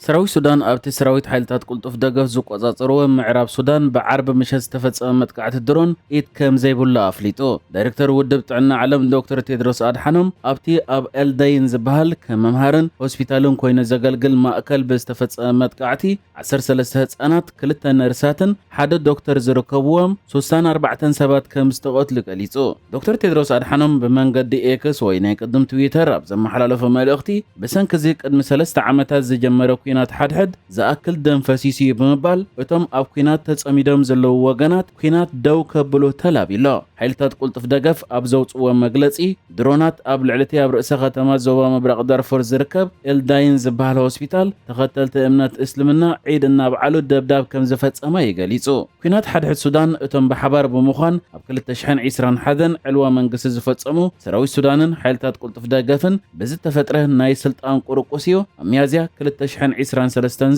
ሰራዊት ሱዳን ኣብቲ ሰራዊት ሓይልታት ቁልጡፍ ደገፍ ዝቆጻጸርዎ ምዕራብ ሱዳን ብዓርቢ ምሸት ዝተፈጸመ መጥቃዕቲ ድሮን ኢድ ከም ዘይብሉ ኣፍሊጡ። ዳይሬክተር ውድብ ጥዕና ዓለም ዶክተር ቴድሮስ ኣድሓኖም ኣብቲ ኣብ ኤልዳይን ዝበሃል ከም መምሃርን ሆስፒታልን ኮይኑ ዘገልግል ማእከል ብዝተፈጸመ መጥቃዕቲ 13 ህጻናት 2 ነርሳትን ሓደ ዶክተር ዝርከብዎም 64 ሰባት ከም ዝተቆተሉ ገሊጹ። ዶክተር ቴድሮስ ኣድሓኖም ብመንገዲ ኤክስ ወይ ናይ ቅድም ትዊተር ኣብ ዘመሓላለፈ መልእኽቲ ብሰንኪ እዚ ቅድሚ 3 ዓመታት ዝጀመረ ኩናት ሓድሕድ ዝኣክል ደም ፈሲሱ ብምባል እቶም ኣብ ኩናት ተጸሚዶም ዘለዉ ወገናት ኩናት ደው ከብሉ ተላቢሎ። ሓይልታት ቁልጡፍ ደገፍ ኣብ ዘውፅዎ መግለጺ ድሮናት ኣብ ልዕልቲ ኣብ ርእሰ ከተማ ዞባ ምብራቕ ዳርፉር ዝርከብ ኤልዳይን ዝበሃል ሆስፒታል ተኸተልቲ እምነት እስልምና ዒድ እናብዓሉ ደብዳብ ከም ዝፈጸመ ይገሊጹ። ኩናት ሓድሕድ ሱዳን እቶም ብሓባር ብምዃን ኣብ 2021 ዕልዋ መንግስቲ ዝፈጸሙ ሰራዊት ሱዳንን ሓይልታት ቁልጡፍ ደገፍን ብዝተፈጥረ ናይ ስልጣን ቁርቁስ እዩ ኣብ ሚያዝያ 2023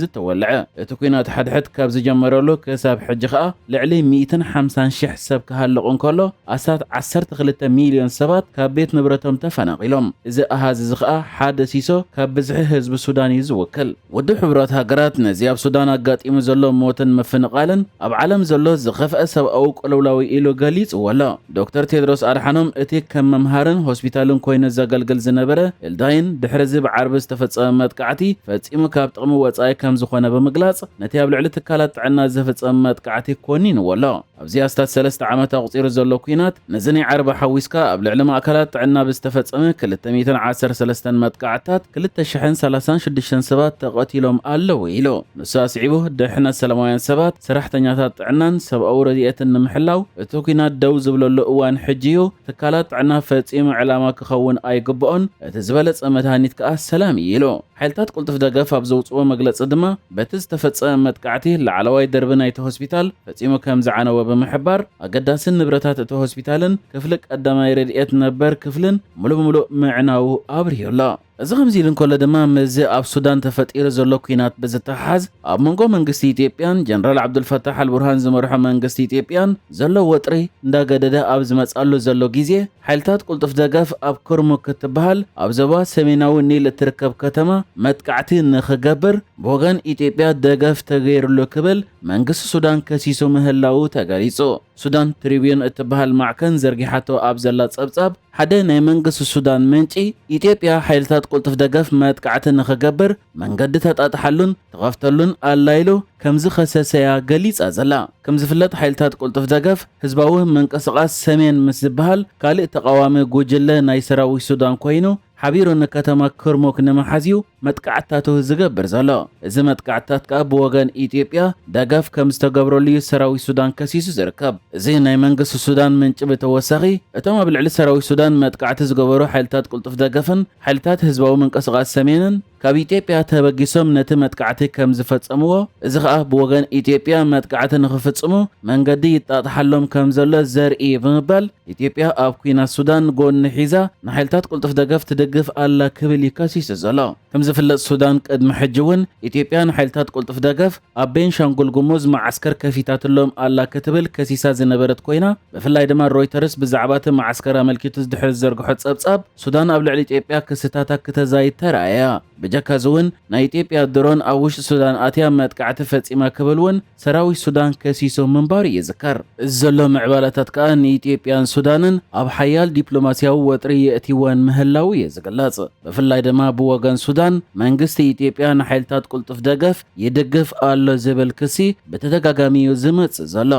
ዝተወልዐ። እቲ ኩናት ሓድሕድ ካብ ዝጀመረሉ ክሳብ ሕጂ ኸኣ ልዕሊ 150,000 ሰብ ክሃልቑ እንከሎ ኣሳት 12 ሚልዮን ሰባት ካብ ቤት ንብረቶም ተፈናቒሎም። እዚ ኣሃዝ እዚ ኸኣ ሓደ ሲሶ ካብ ብዝሒ ህዝቢ ሱዳን እዩ ዝውክል። ውድብ ሕብረት ሃገራት ነዚ ኣብ ሱዳን ኣጋጢሙ ዘሎ ሞትን ምፍንቓልን ኣብ ዓለም ዘሎ ዝኸፍአ ሰብኣዊ ቆለውላዊ ኢሉ ገሊጽዎ ኣሎ። ዶክተር ቴድሮስ ኣድሓኖም እቲ ከም መምሃርን ሆስፒታልን ኮይኑ ዘገልግል ዝነበረ ኤልዳይን ድሕሪ ብዓርቢ ዝተፈጸመ መጥቃዕቲ ፈጺሙ ካብ ጥቕሚ ወጻኢ ከም ዝኾነ ብምግላጽ ነቲ ኣብ ልዕሊ ትካላት ጥዕና ዝፍጸም መጥቃዕቲ ኮኒንዎ ኣሎ። ኣብዚ ኣስታት 3 ዓመት ኣቝፂሩ ዘሎ ኩናት ነዚ ናይ ዓርቢ ሓዊስካ ኣብ ልዕሊ ማእከላት ጥዕና ብዝተፈጸመ 213 መጥቃዕትታት 2036 ሰባት ተቐቲሎም ኣለዉ ኢሉ ንሱ ኣስዒቡ ድሕነት ሰላማውያን ሰባት ሰራሕተኛታት ጥዕናን ሰብኣዊ ረድኤትን ንምሕላው እቲ ኩናት ደው ዝብለሉ እዋን ሕጂ እዩ። ትካላት ጥዕና ፈጺሙ ዕላማ ክኸውን ኣይግብኦን፣ እቲ ዝበለጸ መድሃኒት ከኣ ሰላም እዩ ኢሉ። ሓይልታት ቁልጡፍ ደገፍ ኣብ ዘውፅዎ መግለጺ ድማ በቲ ዝተፈጸመ መጥቃዕቲ ላዕለዋይ ደርቢ ናይቲ ሆስፒታል ፈጺሙ ከም ዝዓነወ ብምሕባር ኣገዳስን ንብረታት እቲ ሆስፒታልን ክፍሊ ቀዳማይ ረድኤት ነበር ክፍልን ሙሉእ ብምሉእ ምዕናው ኣብርዩ ኣሎ። እዚ ከምዚ ኢሉ እንከሎ ድማ ምዚ ኣብ ሱዳን ተፈጢሩ ዘሎ ኩናት ብዝተሓሓዝ ኣብ መንጎ መንግስቲ ኢትዮጵያን ጀነራል ዓብዱልፈታሕ አልቡርሃን ዝመርሖ መንግስቲ ኢትዮጵያን ዘሎ ወጥሪ እንዳገደደ ኣብ ዝመጻሉ ዘሎ ግዜ ሓይልታት ቁልጡፍ ደገፍ ኣብ ኩርሙክ እትበሃል ኣብ ዞባ ሰሜናዊ ኒል እትርከብ ከተማ መጥቃዕቲ ንኽገብር ብወገን ኢትዮጵያ ደገፍ ተገይሩሉ ክብል መንግስቲ ሱዳን ከሲሱ ምህላው ተገሊጹ። ሱዳን ትሪቢዩን እትበሃል ማዕከን ዘርጊሓቶ ኣብ ዘላ ጸብጻብ ሓደ ናይ መንግስቲ ሱዳን ምንጪ ኢትዮጵያ ሓይልታት ቁልጡፍ ደገፍ መጥቃዕቲ ንኽገብር መንገዲ ተጣጥሓሉን ተኸፍተሉን ኣላይሉ ከምዚ ኸሰሰያ ገሊጻ ዘላ። ከም ዝፍለጥ ሓይልታት ቁልጡፍ ደገፍ ህዝባዊ ምንቅስቓስ ሰሜን ምስ ዝበሃል ካልእ ተቃዋሚ ጉጅለ ናይ ሰራዊት ሱዳን ኮይኑ ሓቢሩ ንከተማ ኩርሙክ ንምሓዝዩ መጥቃዕትታቱ ዝገብር ዘሎ። እዚ መጥቃዕትታት ከኣ ብወገን ኢትዮጵያ ደገፍ ከም ዝተገብረሉ እዩ ሰራዊት ሱዳን ከሲሱ ዝርከብ። እዚ ናይ መንግስቲ ሱዳን ምንጪ ብተወሳኺ እቶም ኣብ ልዕሊ ሰራዊት ሱዳን መጥቃዕቲ ዝገበሩ ሓይልታት ቁልጡፍ ደገፍን ሓይልታት ህዝባዊ ምንቅስቓስ ሰሜንን ካብ ኢትዮጵያ ተበጊሶም ነቲ መጥቃዕቲ ከም ዝፈጸምዎ፣ እዚ ኸኣ ብወገን ኢትዮጵያ መጥቃዕቲ ንኽፍጽሙ መንገዲ ይጣጥሓሎም ከም ዘሎ ዘርኢ ብምባል ኢትዮጵያ ኣብ ኩናት ሱዳን ጎኒ ሒዛ ንሓይልታት ቁልጡፍ ደገፍ ትድግፍ ኣላ ክብል ይከሲሱ ዘሎ። ከም ዝፍለጥ ሱዳን ቅድሚ ሕጂ እውን ኢትዮጵያ ንሓይልታት ቁልጡፍ ደገፍ ኣብ ቤንሻንጉል ጉሙዝ ማዓስከር ከፊታትሎም ኣላ ክትብል ከሲሳ ዝነበረት ኮይና ብፍላይ ድማ ሮይተርስ ብዛዕባ እቲ ማዓስከር ኣመልኪቱ ድሕሪ ዝዘርግሖ ጸብጻብ ሱዳን ኣብ ልዕሊ ኢትዮጵያ ክስታታት ክተዛይድ ተረኣያ። ብጀካዝ እውን ናይ ኢትዮጵያ ድሮን ኣብ ውሽጢ ሱዳን ኣትያ መጥቃዕቲ ፈጺማ ክብል እውን ሰራዊት ሱዳን ከሲሱ ምንባሩ ይዝከር። እዚ ዘሎ ምዕባለታት ከኣ ንኢትዮጵያን ሱዳንን ኣብ ሓያል ዲፕሎማስያዊ ወጥሪ የእትይወን ምህላው እየ ዝግለጽ። ብፍላይ ድማ ብወገን ሱዳን መንግስቲ ኢትዮጵያ ንሓይልታት ቁልጡፍ ደገፍ ይድግፍ ኣሎ ዝብል ክሲ ብተደጋጋሚ እዩ ዝመጽእ ዘሎ።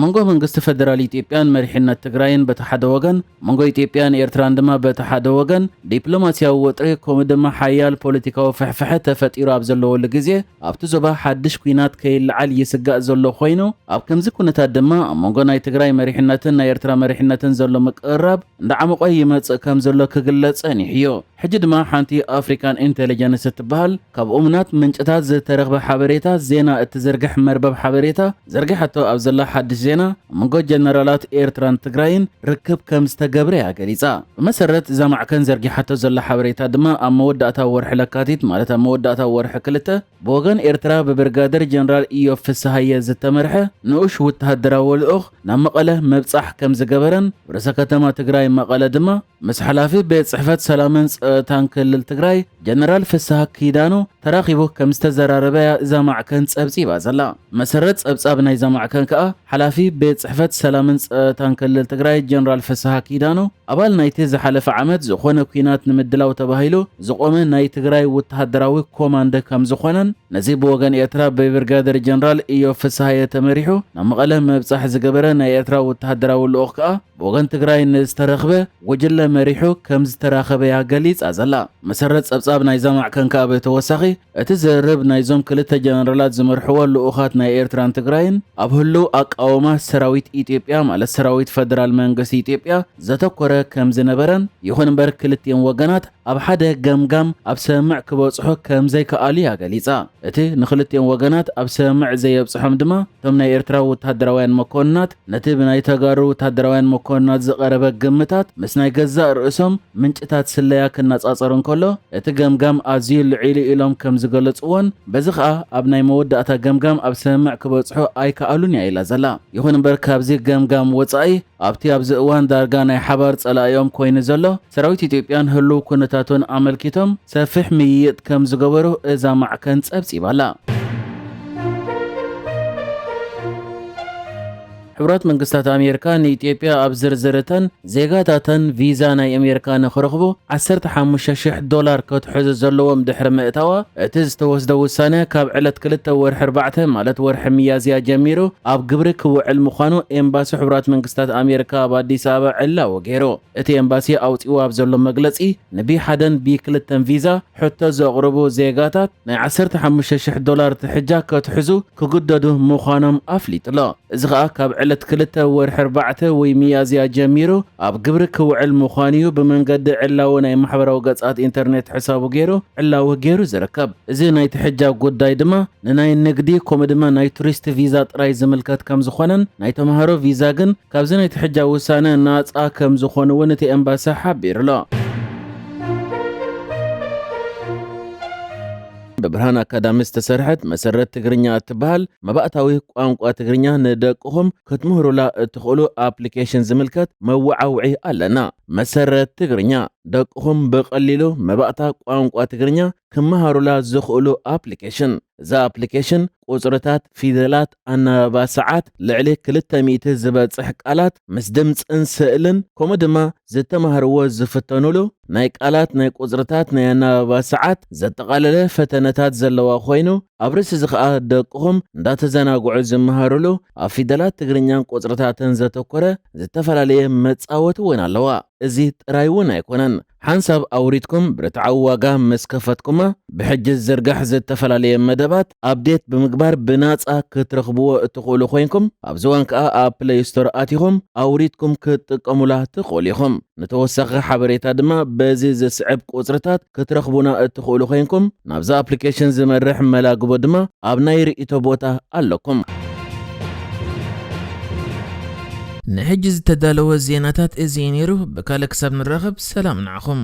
መንጎ መንግስቲ ፌደራል ኢትዮጵያን መሪሕነት ትግራይን በቲ ሓደ ወገን መንጎ ኢትዮጵያን ኤርትራን ድማ በቲ ሓደ ወገን ዲፕሎማስያዊ ወጥሪ ከምኡ ድማ ሓያል ፖለቲካዊ ፍሕፍሕ ተፈጢሩ ኣብ ዘለወሉ ግዜ ኣብቲ ዞባ ሓድሽ ኩናት ከይለዓል ይስጋእ ዘሎ ኮይኑ ኣብ ከምዚ ኩነታት ድማ ኣብ መንጎ ናይ ትግራይ መሪሕነትን ናይ ኤርትራ መሪሕነትን ዘሎ ምቅርራብ እንዳዓመቆ ይመጽእ ከም ዘሎ ክግለጽ ኒሕዮ። ሕጂ ድማ ሓንቲ ኣፍሪካን ኢንተለጀንስ እትበሃል ካብ እሙናት ምንጭታት ዝተረኽበ ሓበሬታ ዜና እትዘርግሕ መርበብ ሓበሬታ ዘርጊሓቶ ኣብ ዘላ ሓድሽ ዜና መንጎ ጀነራላት ኤርትራን ትግራይን ርክብ ከም ዝተገብረ እያ ገሊጻ። ብመሰረት እዛ ማዕከን ዘርጊሓቶ ዘላ ሓበሬታ ድማ ኣብ መወዳእታ ወርሒ ለካቲት ማለት ኣብ መወዳእታ ወርሒ 2 ብወገን ኤርትራ ብብርጋደር ጀነራል ኢዮብ ፍስሃየ ዝተመርሐ ንኡሽ ወተሃደራዊ ልኡኽ ናብ መቐለ መብጻሕ ከም ዝገበረን ርእሰ ከተማ ትግራይ መቐለ ድማ ምስ ሓላፊ ቤት ጽሕፈት ሰላምን ጸጥታን ክልል ትግራይ ጀነራል ፍስሃ ኪዳኑ ተራኺቡ ከም ዝተዘራረበ እዛ ማዕከን ጸብጺባ ዘላ። መሰረት ጸብጻብ ናይ እዛ ማዕከን ከዓ ሓላፊ ቤት ጽሕፈት ሰላምን ጸጥታን ክልል ትግራይ ጀነራል ፍስሃ ኪዳኑ ኣባል ናይቲ ዝሓለፈ ዓመት ዝኾነ ኩናት ንምድላው ተባሂሉ ዝቆመ ናይ ትግራይ ወተሃደራዊ ኮማንዶ ከም ዝኾነን ነዚ ብወገን ኤርትራ ብብርጋደር ጀነራል ኢዮብ ፍስሃየ ተመሪሑ ናብ መቐለ መብጻሕ ዝገበረ ናይ ኤርትራ ወተሃደራዊ ልኡኽ ከዓ ብወገን ትግራይ ንዝተረኽበ ወጅለ መሪሑ ከም ዝተራኸበ ገሊጻ ዘላ። መሰረት ጸብጻብ ናይ እዛ ማዕከን ከዓ ብተወሳኺ እቲ ዝርብ ናይዞም ክልተ ጀነራላት ዝመርሕዎ ልኡኻት ናይ ኤርትራን ትግራይን ኣብ ህልው ኣቃወማ ሰራዊት ኢትዮጵያ ማለት ሰራዊት ፌደራል መንግስቲ ኢትዮጵያ ዘተኮረ ከም ዝነበረን ይኹን እምበር ክልቲኦም ወገናት ኣብ ሓደ ገምጋም ኣብ ሰምዕ ክበጽሑ ከም ዘይከኣሉ ገሊጻ። እቲ ንክልቲኦም ወገናት ኣብ ሰምዕ ዘየብጽሖም ድማ እቶም ናይ ኤርትራ ወተሃደራውያን መኮንናት ነቲ ብናይ ተጋሩ ወተሃደራውያን መኮንናት ዝቐረበ ግምታት ምስ ናይ ገዛእ ርእሶም ምንጭታት ስለያ ክነጻጸሩ እንከሎ እቲ ገምጋም ኣዝዩ ልዒሉ ኢሎም ከም ዝገለጽዎን በዚ ከዓ ኣብ ናይ መወዳእታ ገምጋም ኣብ ሰምዕ ክበጽሑ ኣይከኣሉን ኢላ ዘላ። ይኹን እምበር ካብዚ ገምጋም ወጻኢ ኣብቲ ኣብዚ እዋን ዳርጋ ናይ ሓባር ጸላእዮም ኮይኑ ዘሎ ሰራዊት ኢትዮጵያን ህልው ኩነታቱን ኣመልኪቶም ሰፊሕ ምይይጥ ከም ዝገበሩ እዛ ማዕከን ጸብጺባላ። ሕብረት መንግስታት ኣሜሪካ ንኢትዮጵያ ኣብ ዝርዝርተን ዜጋታተን ቪዛ ናይ ኣሜሪካ ንኽረኽቡ $15,000 ከትሕዙ ዘለዎም ድሕሪ ምእታዋ እቲ ዝተወስደ ውሳነ ካብ ዕለት 2 ወርሒ 4 ማለት ወርሒ ሚያዝያ ጀሚሩ ኣብ ግብሪ ክውዕል ምዃኑ ኤምባሲ ሕብረት መንግስታት ኣሜሪካ ኣብ ኣዲስ ኣበባ ዕላው ገይሩ። እቲ ኤምባሲ ኣውፂኡ ኣብ ዘሎ መግለጺ ንቢ1ን ቢ2ን ቪዛ ሕቶ ዘቕርቡ ዜጋታት ናይ $15,000 ትሕጃ ከትሕዙ ክግደዱ ምዃኖም ኣፍሊጡሎ። እዚ ከዓ ካብ ዕለት 2 ወርሒ 4 ወይ ሚያዝያ ጀሚሩ ኣብ ግብሪ ክውዕል ምዃኑ ብመንገዲ ዕላው ናይ ማሕበራዊ ገጻት ኢንተርኔት ሕሳቡ ገይሩ ዕላው ገይሩ ዝርከብ። እዚ ናይ ትሕጃብ ጉዳይ ድማ ንናይ ንግዲ ከምኡ ድማ ናይ ቱሪስት ቪዛ ጥራይ ዝምልከት ከም ዝኾነን ናይ ተምሃሮ ቪዛ ግን ካብዚ ናይ ትሕጃብ ውሳነ ናጻ ከም ዝኾኑ እውን እቲ ኤምባሲ ሓቢሩሎ። በብርሃን አካዳሚ ዝተሰርሐት መሰረት ትግርኛ እትበሃል መባእታዊ ቋንቋ ትግርኛ ንደቅኹም ክትምህሩላ እትኽእሉ ኣፕሊኬሽን ዝምልከት መወዓውዒ ኣለና። መሰረት ትግርኛ ደቅኹም ብቐሊሉ መባእታ ቋንቋ ትግርኛ ክመሃሩላ ዝኽእሉ ኣፕሊኬሽን። እዛ ኣፕሊኬሽን ቁጽርታት፣ ፊደላት፣ ኣናባባ ሰዓት፣ ልዕሊ 200 ዝበጽሕ ቃላት ምስ ድምፅን ስእልን ከምኡ ድማ ዝተምሃርዎ ዝፍተኑሉ ናይ ቃላት፣ ናይ ቁጽርታት፣ ናይ ኣናባባ ሰዓት ዘጠቓለለ ፈተነታት ዘለዋ ኮይኑ ኣብ ርእሲ እዚ ከዓ ደቅኹም እንዳተዘናግዑ ዝመሃሩሉ ኣብ ፊደላት ትግርኛን ቁጽርታትን ዘተኮረ ዝተፈላለየ መጻወቲ እውን ኣለዋ። እዚ ጥራይ እውን ኣይኮነን። ሓንሳብ ኣውሪድኩም ብርትዓዊ ዋጋ ምስ ከፈትኩማ ብሕጂ ዝርጋሕ ዝተፈላለየ መደባት ኣብዴት ብምግባር ብናጻ ክትረኽብዎ እትኽእሉ ኮይንኩም ኣብዚ እዋን ከዓ ኣብ ፕሌይ ስቶር ኣቲኹም ኣውሪድኩም ክትጥቀሙላ ትኽእሉ ኢኹም። ንተወሳኺ ሓበሬታ ድማ በዚ ዝስዕብ ቁጽርታት ክትረኽቡና እትኽእሉ ኮይንኩም ናብዛ ኣፕሊኬሽን ዝመርሕ መላግቦ ድማ ኣብ ናይ ርእይቶ ቦታ ኣለኩም። ንሕጂ ዝተዳለወ ዜናታት እዚ ነይሩ። ብካልእ ክሳብ ንራኸብ ሰላም ንዓኹም።